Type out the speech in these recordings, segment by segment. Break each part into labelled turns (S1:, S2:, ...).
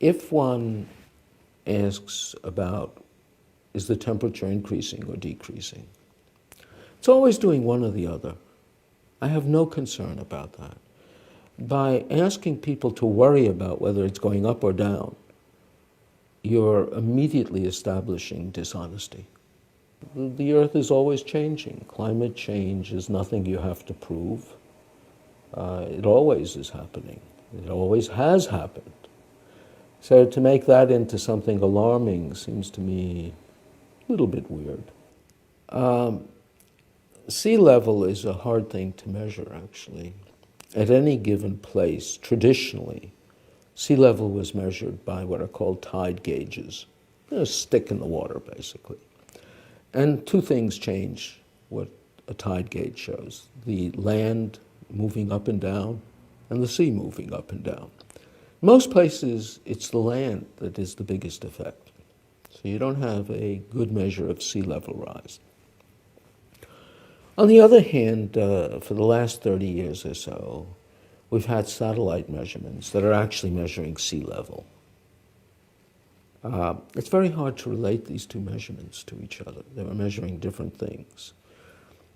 S1: If one asks about, is the temperature increasing or decreasing? It's always doing one or the other. I have no concern about that. By asking people to worry about whether it's going up or down, you're immediately establishing dishonesty. The Earth is always changing. Climate change is nothing you have to prove. It always is happening. It always has happened. So to make that into something alarming seems to me a little bit weird. Sea level is a hard thing to measure, actually. At any given place, traditionally, sea level was measured by what are called tide gauges. A stick in the water, basically. And two things change what a tide gauge shows: the land moving up and down, and the sea moving up and down. Most places, it's the land that is the biggest effect. So you don't have a good measure of sea level rise. On the other hand, for the last 30 years or so, we've had satellite measurements that are actually measuring sea level. It's very hard to relate these two measurements to each other. They were measuring different things.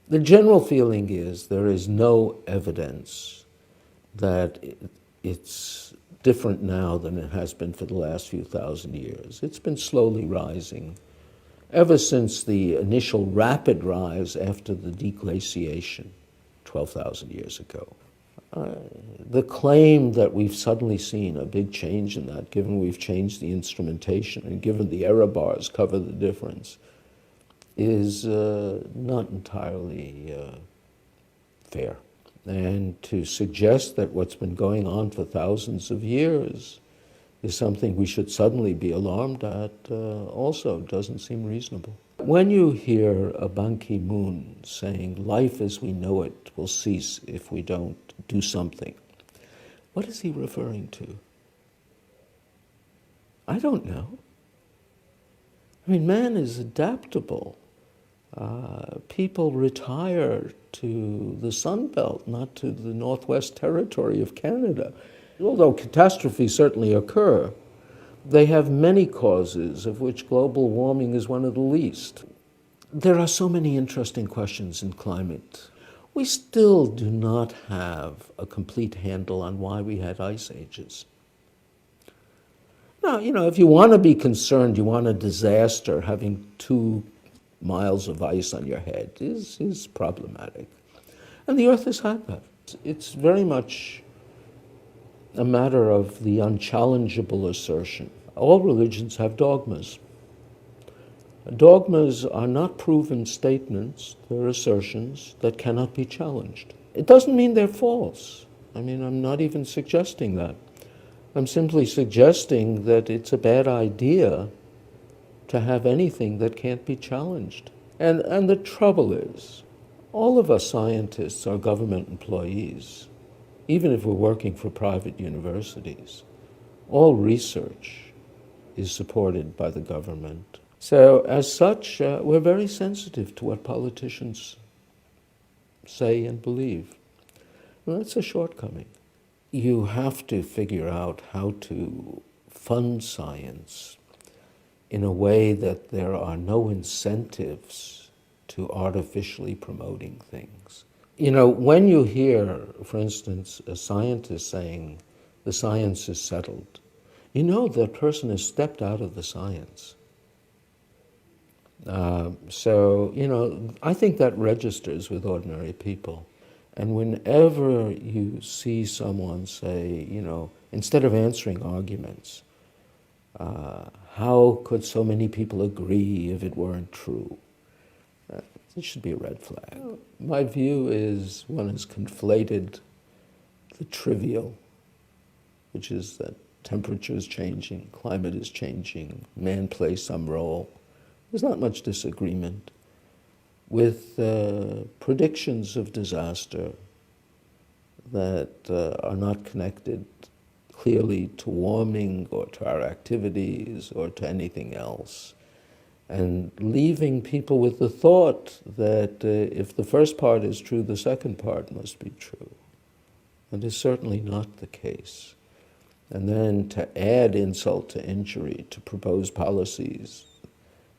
S1: The general feeling is there is no evidence that it's different now than it has been for the last few thousand years. It's been slowly rising ever since the initial rapid rise after the deglaciation 12,000 years ago. The claim that we've suddenly seen a big change in that, given we've changed the instrumentation and given the error bars cover the difference, is not entirely fair. And to suggest that what's been going on for thousands of years is something we should suddenly be alarmed at also doesn't seem reasonable. When you hear a Ban Ki-moon saying life as we know it will cease if we don't do something, what is he referring to? I don't know. I mean, man is adaptable. People retire to the Sun Belt, not to the Northwest Territory of Canada. Although catastrophes certainly occur, they have many causes, of which global warming is one of the least. There are so many interesting questions in climate. We still do not have a complete handle on why we had ice ages. Now, if you want to be concerned, you want a disaster, having 2 miles of ice on your head is problematic. And the Earth has had that. It's very much a matter of the unchallengeable assertion. All religions have dogmas. Dogmas are not proven statements, they're assertions that cannot be challenged. It doesn't mean they're false. I mean, I'm not even suggesting that. I'm simply suggesting that it's a bad idea to have anything that can't be challenged. And the trouble is, all of us scientists are government employees, even if we're working for private universities. All research is supported by the government. So as such, we're very sensitive to what politicians say and believe. Well, that's a shortcoming. You have to figure out how to fund science in a way that there are no incentives to artificially promoting things. When you hear, for instance, a scientist saying the science is settled, that person has stepped out of the science. I think that registers with ordinary people. And whenever you see someone say, instead of answering arguments, how could so many people agree if it weren't true? It should be a red flag. My view is one has conflated the trivial, which is that temperature is changing, climate is changing, man plays some role. There's not much disagreement with predictions of disaster that are not connected clearly to warming or to our activities or to anything else, and leaving people with the thought that if the first part is true, the second part must be true. And is certainly not the case. And then to add insult to injury, to propose policies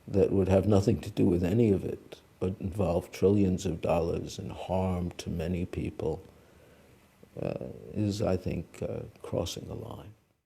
S1: that would have nothing to do with any of it, but involve trillions of dollars and harm to many people, is, I think, crossing the line.